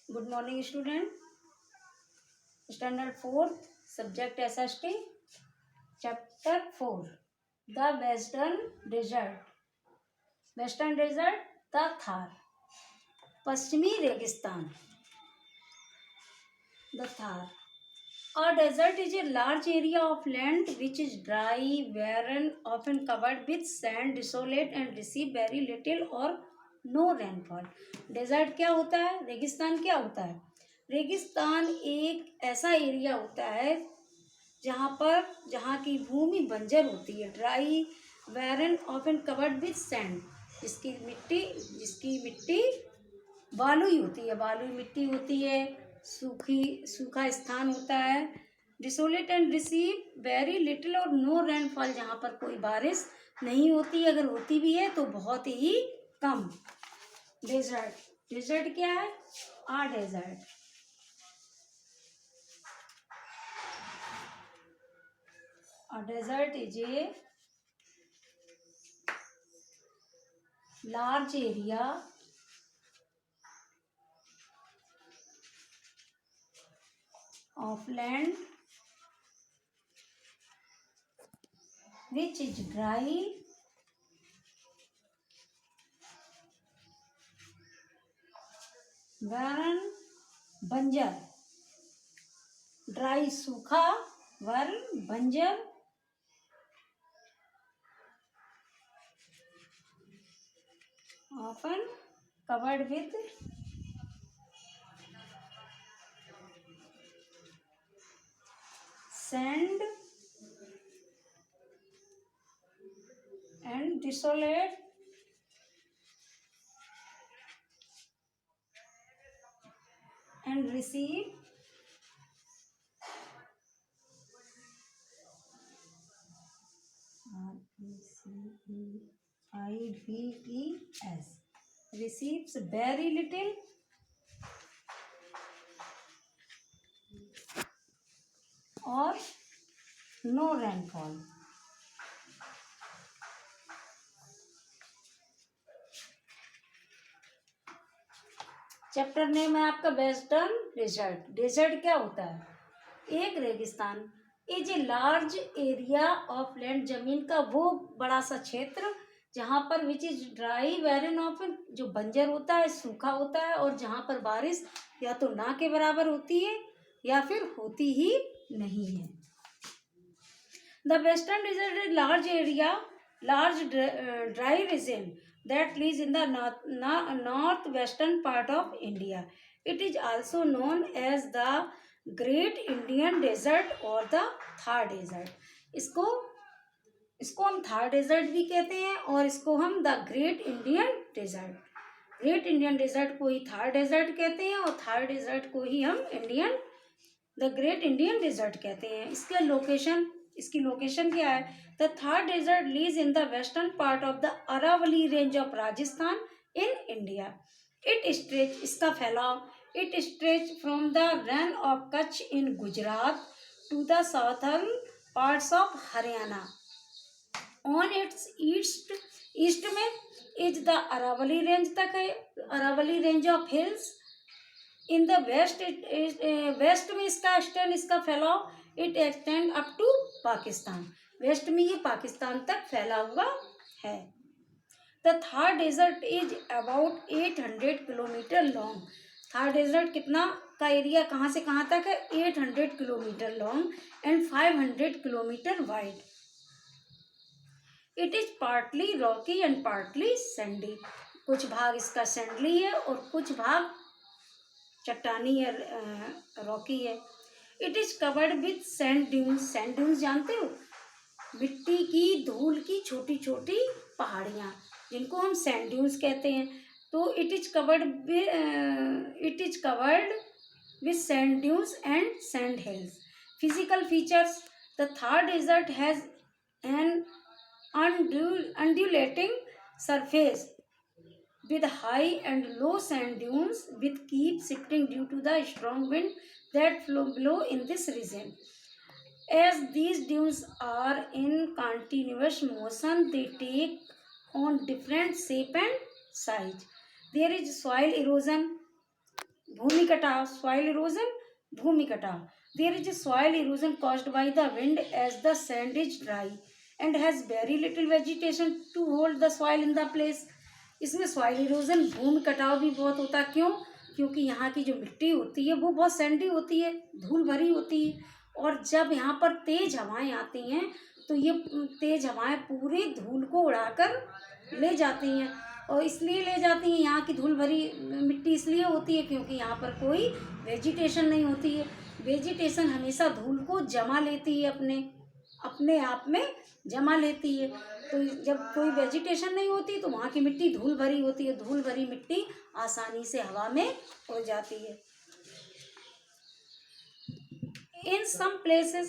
Good morning, student. Standard 4th, subject SST, chapter 4, the Western Desert. Western Desert, the Thar. पश्चिमी रेगिस्तान, the Thar. A desert is a large area of land which is dry, barren, often covered with sand, desolate and receive very little or no rainfall. Desert क्या होता है? रेगिस्तान क्या होता है? रेगिस्तान एक ऐसा एरिया होता है जहाँ की भूमि बंजर होती है, dry, barren, often covered with sand, जिसकी मिट्टी बालुई होती है, बालुई मिट्टी होती है, सूखा स्थान होता है, desolate and receive very little और नो रेनफॉल, जहाँ पर कोई बारिश नहीं होती, अगर होती भी है तो बहुत ही कम. डेजर्ट क्या है? Desert. A desert is a large area of land which is dry, barren, बंजर, ड्राई सूखा, barren बंजर, often covered with sand and desolate and receive receives very little or no rainfall. Chapter name है आपका western desert. Desert क्या होता है? एक रेगिस्तान. Is a large area of land, जमीन का वो बड़ा सा क्षेत्र जहाँ पर which is dry, barren, of, जो बंजर होता है, सूखा होता है, और जहाँ पर बारिश या तो ना के बराबर होती है या फिर होती ही नहीं है. The western desert is large area, large dry region that lies in the northwestern part of India. It is also known as the Great Indian Desert or the Thar Desert. इसको हम थार डेजर्ट भी कहते हैं और इसको हम the great Indian desert को ही Thar desert कहते हैं और थार डेजर्ट को ही हम द ग्रेट इंडियन डेजर्ट कहते हैं. इसकी लोकेशन क्या है? The Thar desert lies in the western part of the Aravalli range of Rajasthan in India. It stretch from the run of Kutch in Gujarat to the southern parts of Haryana. On its east में is the Aravalli range तक है, Aravalli range of hills. In the west में इसका फैलाव it extend up to Pakistan. West में ये पाकिस्तान तक फैला हुआ है. The Thar desert is about 800 kilometre long. Thar desert कितना का एरिया कहाँ से कहाँ तक है? 800 kilometre long and 500 kilometre wide. It is partly rocky and partly sandy. कुछ भाग इसका सैंडली है और कुछ भाग चट्टानी है, रॉकी है. It is covered with sand dunes. Sand dunes जानते हो? मिट्टी की, धूल की छोटी छोटी पहाड़ियाँ, जिनको हम सैंड ड्यून्स कहते हैं. तो it is covered with sand dunes and sand hills. Physical features. The Thar desert has an undulating surface with high and low sand dunes which keep shifting due to the strong wind that blow in this region. As these dunes are in continuous motion, they take on different shape and size. There is soil erosion. भूमि कटाव, soil erosion, भूमि कटाव। There is soil erosion caused by the wind as the sand is dry and has very little vegetation to hold the soil in the place. इसमें soil erosion, भूमि कटाव भी बहुत होता है। क्यों? क्योंकि यहाँ की जो मिट्टी होती है वो बहुत सैंडी होती है, धूल भरी होती है, और जब यहाँ पर तेज हवाएं आती हैं तो ये तेज हवाएं पूरी धूल को उड़ाकर ले जाती हैं। और इसलिए ले जाती हैं, यहाँ की धूल भरी मिट्टी इसलिए होती है क्योंकि यहाँ पर कोई वेजिटेशन नहीं होती है। वेजिटेशन हमेशा धूल को जमा लेती है, अपने आप में जमा लेती है। तो जब कोई वेजिटेशन नहीं होती तो वहाँ की मिट्टी धूल भरी होती है, धूल भरी मिट्टी आसानी से हवा में उड़ जाती है। In some places,